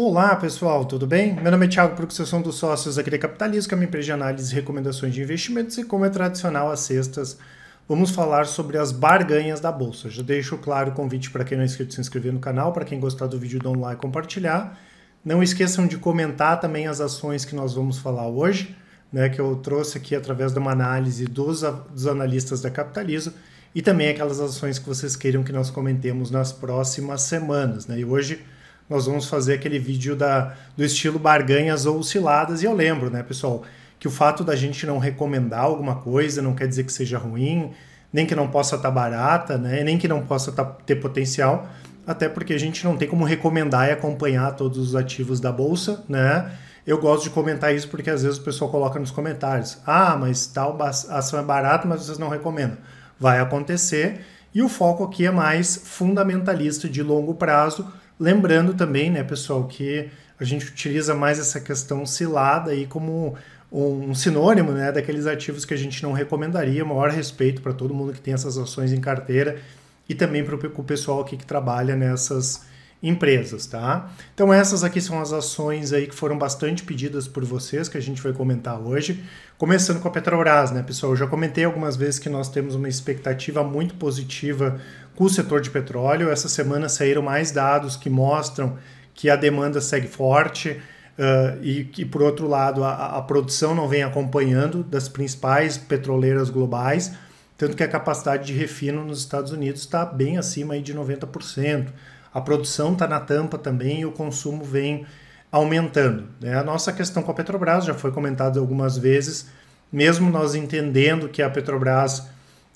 Olá pessoal, tudo bem? Meu nome é Thiago Pruc, sou um dos sócios aqui da Capitalismo, que é uma empresa de análise e recomendações de investimentos, e como é tradicional às sextas, vamos falar sobre as barganhas da Bolsa. Já deixo claro o convite para quem não é inscrito se inscrever no canal, para quem gostar do vídeo, dá um like e compartilhar. Não esqueçam de comentar também as ações que nós vamos falar hoje, né, que eu trouxe aqui através de uma análise dos analistas da Capitalismo, e também aquelas ações que vocês queiram que nós comentemos nas próximas semanas, né? E hoje nós vamos fazer aquele vídeo do estilo barganhas ou osciladas. E eu lembro, né, pessoal, que o fato da gente não recomendar alguma coisa não quer dizer que seja ruim, nem que não possa estar barata, né, nem que não possa ter potencial, até porque a gente não tem como recomendar e acompanhar todos os ativos da Bolsa, né? Eu gosto de comentar isso porque às vezes o pessoal coloca nos comentários: ah, mas tal ação é barata, mas vocês não recomendam. Vai acontecer, e o foco aqui é mais fundamentalista de longo prazo. Lembrando também, né, pessoal, que a gente utiliza mais essa questão cilada aí como um sinônimo, né, daqueles ativos que a gente não recomendaria. Maior respeito para todo mundo que tem essas ações em carteira e também para o pessoal aqui que trabalha nessas empresas, tá? Então essas aqui são as ações aí que foram bastante pedidas por vocês, que a gente vai comentar hoje. Começando com a Petrobras, né, pessoal? Eu já comentei algumas vezes que nós temos uma expectativa muito positiva com o setor de petróleo. Essa semana saíram mais dados que mostram que a demanda segue forte e que, por outro lado, a produção não vem acompanhando das principais petroleiras globais, tanto que a capacidade de refino nos Estados Unidos está bem acima aí de 90%. A produção está na tampa também e o consumo vem aumentando, né? A nossa questão com a Petrobras já foi comentada algumas vezes, mesmo nós entendendo que a Petrobras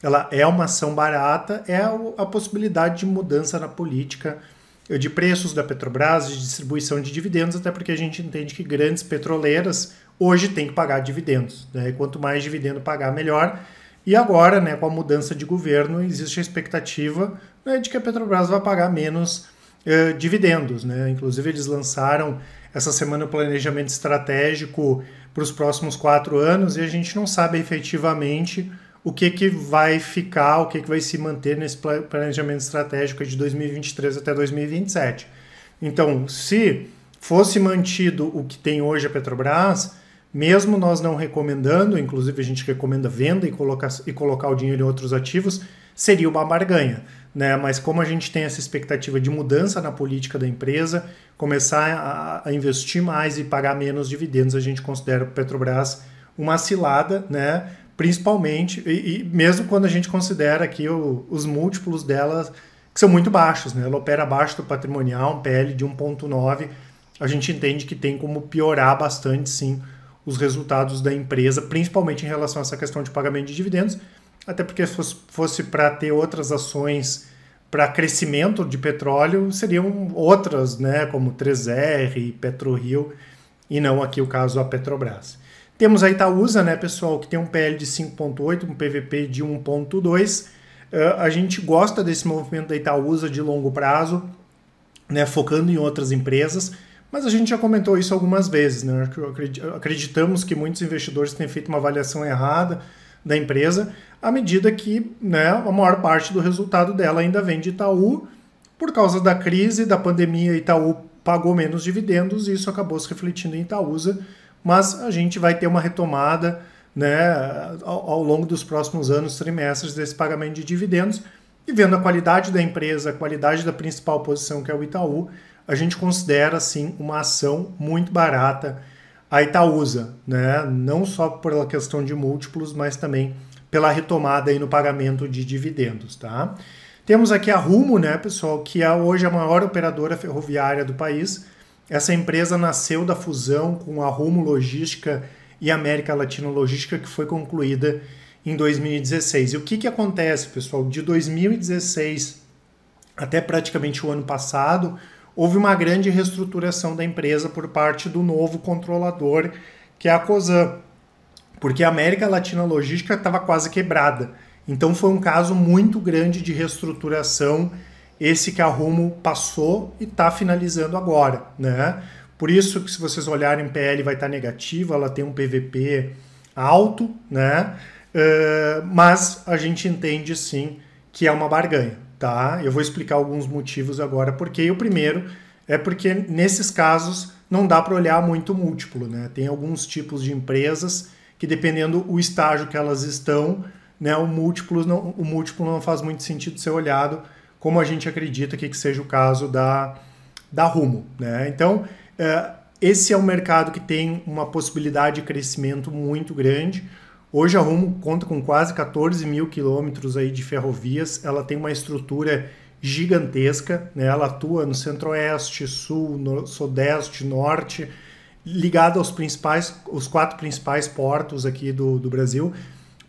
ela é uma ação barata, é a possibilidade de mudança na política de preços da Petrobras, de distribuição de dividendos, até porque a gente entende que grandes petroleiras hoje têm que pagar dividendos, né? E quanto mais dividendo pagar, melhor. E agora, né, com a mudança de governo, existe a expectativa, né, de que a Petrobras vai pagar menos dividendos, né? Inclusive eles lançaram essa semana o planejamento estratégico para os próximos 4 anos e a gente não sabe efetivamente o que vai ficar, o que vai se manter nesse planejamento estratégico de 2023 até 2027. Então, se fosse mantido o que tem hoje a Petrobras, mesmo nós não recomendando, inclusive a gente recomenda venda e colocar o dinheiro em outros ativos, seria uma barganha, né? Mas como a gente tem essa expectativa de mudança na política da empresa, começar a investir mais e pagar menos dividendos, a gente considera o Petrobras uma cilada, né? Principalmente, e mesmo quando a gente considera aqui os múltiplos dela, que são muito baixos, né? Ela opera abaixo do patrimonial, um PL de 1,9, a gente entende que tem como piorar bastante, sim, os resultados da empresa, principalmente em relação a essa questão de pagamento de dividendos, até porque se fosse para ter outras ações para crescimento de petróleo, seriam outras, né, como 3R, PetroRio, e não aqui o caso a Petrobras. Temos a Itaúsa, né, pessoal, que tem um PL de 5,8, um PVP de 1,2. A gente gosta desse movimento da Itaúsa de longo prazo, né, focando em outras empresas, mas a gente já comentou isso algumas vezes, né? Acreditamos que muitos investidores têm feito uma avaliação errada da empresa, à medida que, né, a maior parte do resultado dela ainda vem de Itaú. Por causa da crise, da pandemia, Itaú pagou menos dividendos e isso acabou se refletindo em Itaúsa, mas a gente vai ter uma retomada, né, ao longo dos próximos anos, trimestres, desse pagamento de dividendos, e vendo a qualidade da empresa, a qualidade da principal posição, que é o Itaú, a gente considera, sim, uma ação muito barata a Itaúsa, né? Não só pela questão de múltiplos, mas também pela retomada aí no pagamento de dividendos, tá? Temos aqui a Rumo, né, pessoal, que é hoje a maior operadora ferroviária do país. Essa empresa nasceu da fusão com a Rumo Logística e América Latina Logística, que foi concluída em 2016. E o que acontece, pessoal? De 2016 até praticamente o ano passado, houve uma grande reestruturação da empresa por parte do novo controlador, que é a Cosan, porque a América Latina Logística estava quase quebrada. Então foi um caso muito grande de reestruturação, esse que a Rumo passou e está finalizando agora, né? Por isso que, se vocês olharem, PL vai estar negativo, ela tem um PVP alto, né? Mas a gente entende sim que é uma barganha, tá? Eu vou explicar alguns motivos agora, porque o primeiro é porque nesses casos não dá para olhar muito múltiplo, né? Tem alguns tipos de empresas que, dependendo do estágio que elas estão, né, o múltiplo não faz muito sentido ser olhado, como a gente acredita que seja o caso da Rumo, né? Então, esse é um mercado que tem uma possibilidade de crescimento muito grande. Hoje a Rumo conta com quase 14 mil quilômetros aí de ferrovias, ela tem uma estrutura gigantesca, né? Ela atua no centro-oeste, sul, sudeste, norte, ligada os 4 principais portos aqui do Brasil,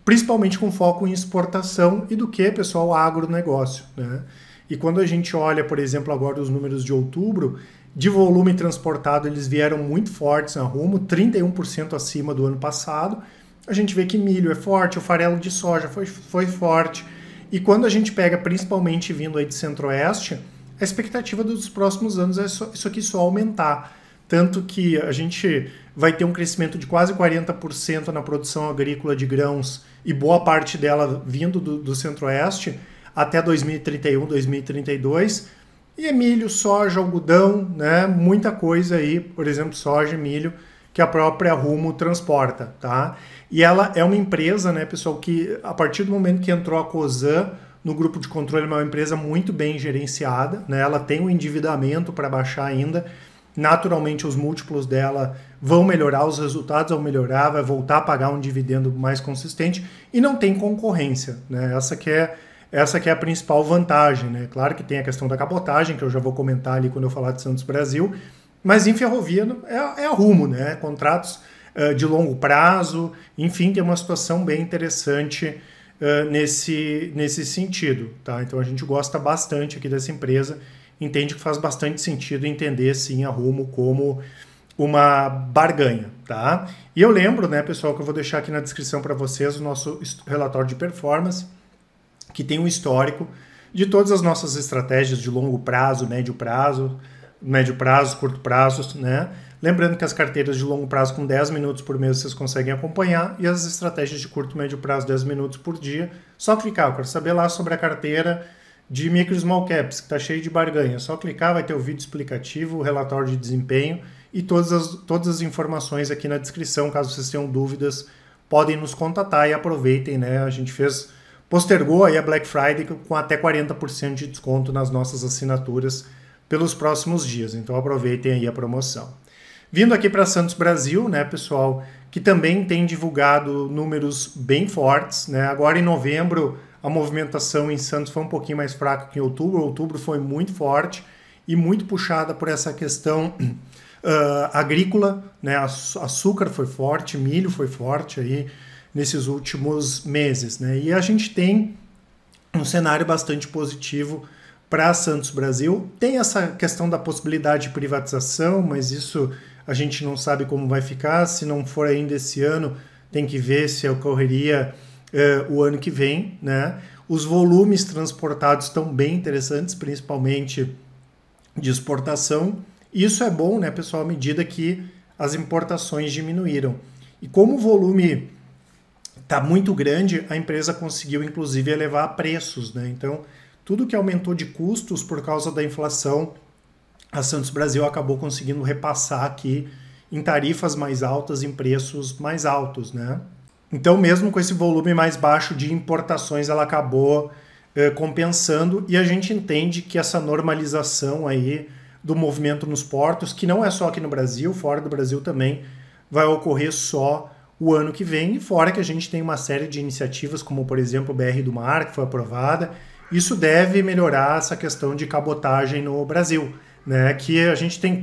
principalmente com foco em exportação e do que, pessoal, agronegócio, né? E quando a gente olha, por exemplo, agora os números de outubro, de volume transportado eles vieram muito fortes na Rumo, 31% acima do ano passado. A gente vê que milho é forte, o farelo de soja foi forte. E quando a gente pega, principalmente vindo aí de Centro-Oeste, a expectativa dos próximos anos é isso aqui só aumentar. Tanto que a gente vai ter um crescimento de quase 40% na produção agrícola de grãos e boa parte dela vindo do Centro-Oeste até 2031, 2032. E é milho, soja, algodão, né? Muita coisa aí, por exemplo, soja e milho, que a própria Rumo transporta, tá? E ela é uma empresa, né, pessoal, que a partir do momento que entrou a Cosan no grupo de controle, é uma empresa muito bem gerenciada, né? Ela tem um endividamento para baixar ainda. Naturalmente, os múltiplos dela vão melhorar, os resultados vão melhorar, vai voltar a pagar um dividendo mais consistente e não tem concorrência, né? Essa que é a principal vantagem, né? Claro que tem a questão da cabotagem, que eu já vou comentar ali quando eu falar de Santos Brasil, mas em ferrovia é a Rumo, né? Contratos de longo prazo, enfim, tem uma situação bem interessante nesse sentido, tá? Então a gente gosta bastante aqui dessa empresa, entende que faz bastante sentido entender, sim, a Rumo como uma barganha, tá? E eu lembro, né, pessoal, que eu vou deixar aqui na descrição para vocês o nosso relatório de performance, que tem um histórico de todas as nossas estratégias de longo prazo, médio prazo, curto prazo, né? Lembrando que as carteiras de longo prazo com 10 minutos por mês vocês conseguem acompanhar e as estratégias de curto e médio prazo 10 minutos por dia. Só clicar, eu quero saber lá sobre a carteira de micro small caps, que está cheio de barganha. Só clicar, vai ter o vídeo explicativo, o relatório de desempenho e todas as informações aqui na descrição. Caso vocês tenham dúvidas, podem nos contatar e aproveitem, né? A gente postergou aí a Black Friday com até 40% de desconto nas nossas assinaturas pelos próximos dias. Então aproveitem aí a promoção. Vindo aqui para Santos Brasil, né, pessoal, que também tem divulgado números bem fortes, né? Agora em novembro a movimentação em Santos foi um pouquinho mais fraca que em outubro. Outubro foi muito forte e muito puxada por essa questão agrícola, né? Açúcar foi forte, milho foi forte aí nesses últimos meses, né? E a gente tem um cenário bastante positivo para Santos Brasil. Tem essa questão da possibilidade de privatização, mas isso a gente não sabe como vai ficar. Se não for ainda esse ano, tem que ver se ocorreria o ano que vem, né? Os volumes transportados estão bem interessantes, principalmente de exportação. Isso é bom, né, pessoal, à medida que as importações diminuíram. E como o volume está muito grande, a empresa conseguiu, inclusive, elevar preços, né? Então, tudo que aumentou de custos por causa da inflação, a Santos Brasil acabou conseguindo repassar aqui em tarifas mais altas, em preços mais altos, né? Então, mesmo com esse volume mais baixo de importações, ela acabou compensando, e a gente entende que essa normalização aí do movimento nos portos, que não é só aqui no Brasil, fora do Brasil também, vai ocorrer só o ano que vem, e fora que a gente tem uma série de iniciativas, como por exemplo o BR do Mar, que foi aprovada. Isso deve melhorar essa questão de cabotagem no Brasil, né? Que a gente tem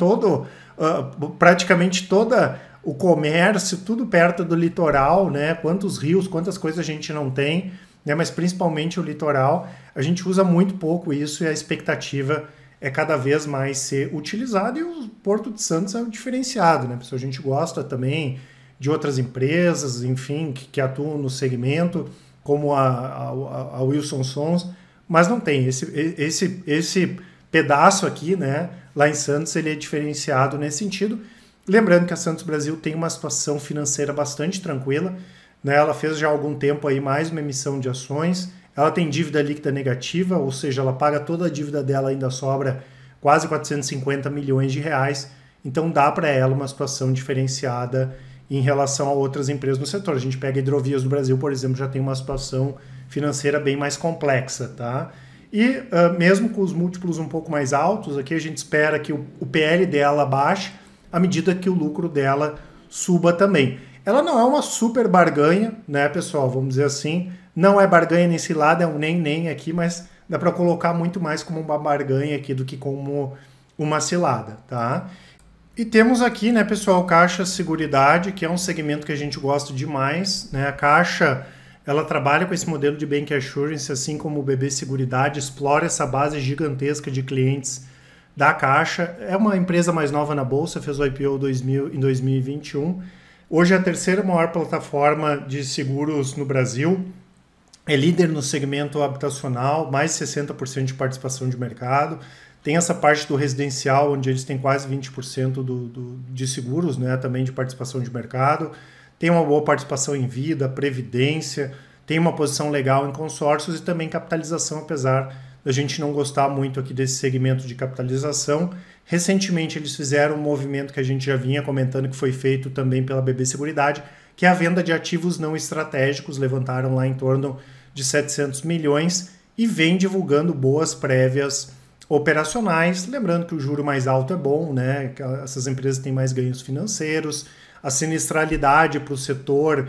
praticamente todo o comércio, tudo perto do litoral, né? Quantos rios, quantas coisas a gente não tem, né? Mas principalmente o litoral, a gente usa muito pouco isso, e a expectativa é cada vez mais ser utilizado, e o Porto de Santos é o diferenciado, né? A gente gosta também de outras empresas, enfim, que atuam no segmento, como a Wilson Sons, mas não tem. Esse pedaço aqui, né, lá em Santos, ele é diferenciado nesse sentido. Lembrando que a Santos Brasil tem uma situação financeira bastante tranquila, né? Ela fez já há algum tempo aí mais uma emissão de ações, ela tem dívida líquida negativa, ou seja, ela paga toda a dívida dela, ainda sobra quase 450 milhões de reais. Então dá para ela uma situação diferenciada em relação a outras empresas no setor. A gente pega Hidrovias do Brasil, por exemplo, já tem uma situação financeira bem mais complexa, tá? E mesmo com os múltiplos um pouco mais altos, aqui a gente espera que o PL dela baixe à medida que o lucro dela suba também. Ela não é uma super barganha, né, pessoal? Vamos dizer assim. Não é barganha nesse lado, é um nem aqui, mas dá para colocar muito mais como uma barganha aqui do que como uma cilada, tá? E temos aqui, né, pessoal, Caixa Seguridade, que é um segmento que a gente gosta demais, né? A Caixa, ela trabalha com esse modelo de Bank Assurance, assim como o BB Seguridade, explora essa base gigantesca de clientes da Caixa. É uma empresa mais nova na Bolsa, fez o IPO em 2021. Hoje é a terceira maior plataforma de seguros no Brasil. É líder no segmento habitacional, mais de 60% de participação de mercado. Tem essa parte do residencial, onde eles têm quase 20% de seguros, né, também de participação de mercado. Tem uma boa participação em vida, previdência, tem uma posição legal em consórcios e também capitalização, apesar da gente não gostar muito aqui desse segmento de capitalização. Recentemente eles fizeram um movimento que a gente já vinha comentando, que foi feito também pela BB Seguridade, que é a venda de ativos não estratégicos, levantaram lá em torno de 700 milhões e vem divulgando boas prévias operacionais. Lembrando que o juro mais alto é bom, né? Essas empresas têm mais ganhos financeiros, a sinistralidade para o setor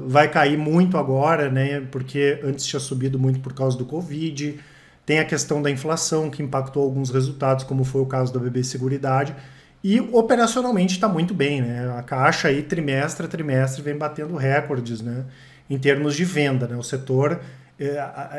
vai cair muito agora, né? Porque antes tinha subido muito por causa do Covid. Tem a questão da inflação, que impactou alguns resultados, como foi o caso da BB Seguridade. E operacionalmente está muito bem, né? A Caixa aí, trimestre a trimestre, vem batendo recordes, né? Em termos de venda, né? O setor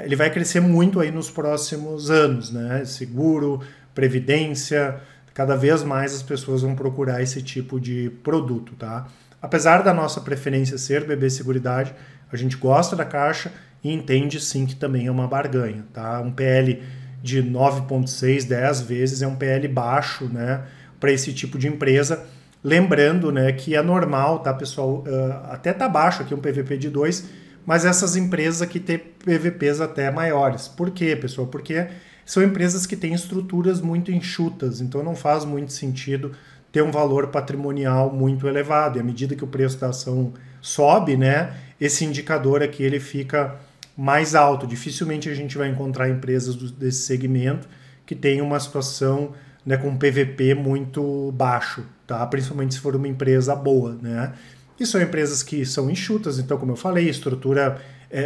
ele vai crescer muito aí nos próximos anos, né? Seguro, previdência, cada vez mais as pessoas vão procurar esse tipo de produto, tá? Apesar da nossa preferência ser BB Seguridade, a gente gosta da Caixa e entende sim que também é uma barganha, tá? Um PL de 9,6, 10 vezes é um PL baixo, né, para esse tipo de empresa. Lembrando, né, que é normal, tá, pessoal? Até tá baixo aqui um PVP de 2, mas essas empresas aqui têm PVPs até maiores. Por quê, pessoal? Porque são empresas que têm estruturas muito enxutas, então não faz muito sentido ter um valor patrimonial muito elevado. E à medida que o preço da ação sobe, né, esse indicador aqui ele fica mais alto. Dificilmente a gente vai encontrar empresas desse segmento que tem uma situação, né, com um PVP muito baixo, tá? Principalmente se for uma empresa boa, né? E são empresas que são enxutas, então, como eu falei,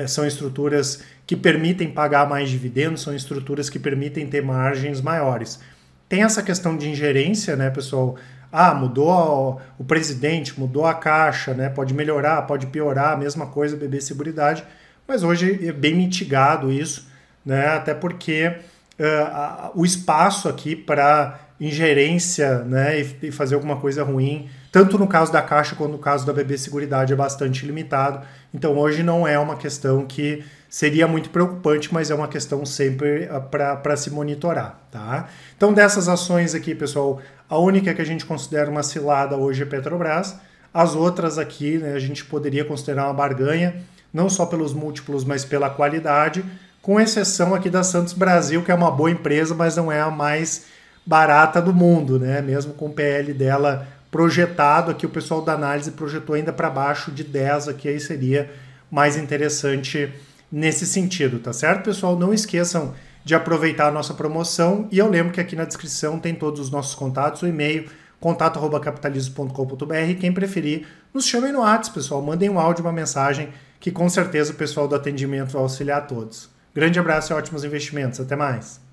são estruturas que permitem pagar mais dividendos, são estruturas que permitem ter margens maiores. Tem essa questão de ingerência, né, pessoal? Mudou o presidente, mudou a Caixa, né? Pode melhorar, pode piorar, a mesma coisa, BB Seguridade, mas hoje é bem mitigado isso, né? Até porque o espaço aqui para ingerência, né, e fazer alguma coisa ruim, tanto no caso da Caixa quanto no caso da BB Seguridade, é bastante limitado. Então hoje não é uma questão que seria muito preocupante, mas é uma questão sempre para se monitorar, tá? Então dessas ações aqui, pessoal, a única que a gente considera uma cilada hoje é Petrobras. As outras aqui, né, a gente poderia considerar uma barganha, não só pelos múltiplos, mas pela qualidade, com exceção aqui da Santos Brasil, que é uma boa empresa, mas não é a mais barata do mundo, né? Mesmo com o PL dela projetado, aqui o pessoal da análise projetou ainda para baixo de 10, aqui aí seria mais interessante nesse sentido, tá certo, pessoal? Não esqueçam de aproveitar a nossa promoção e eu lembro que aqui na descrição tem todos os nossos contatos, o e-mail contato@capitalismo.com.br. Quem preferir, nos chamem no WhatsApp, pessoal, mandem um áudio, uma mensagem, que com certeza o pessoal do atendimento vai auxiliar a todos. Grande abraço e ótimos investimentos, até mais!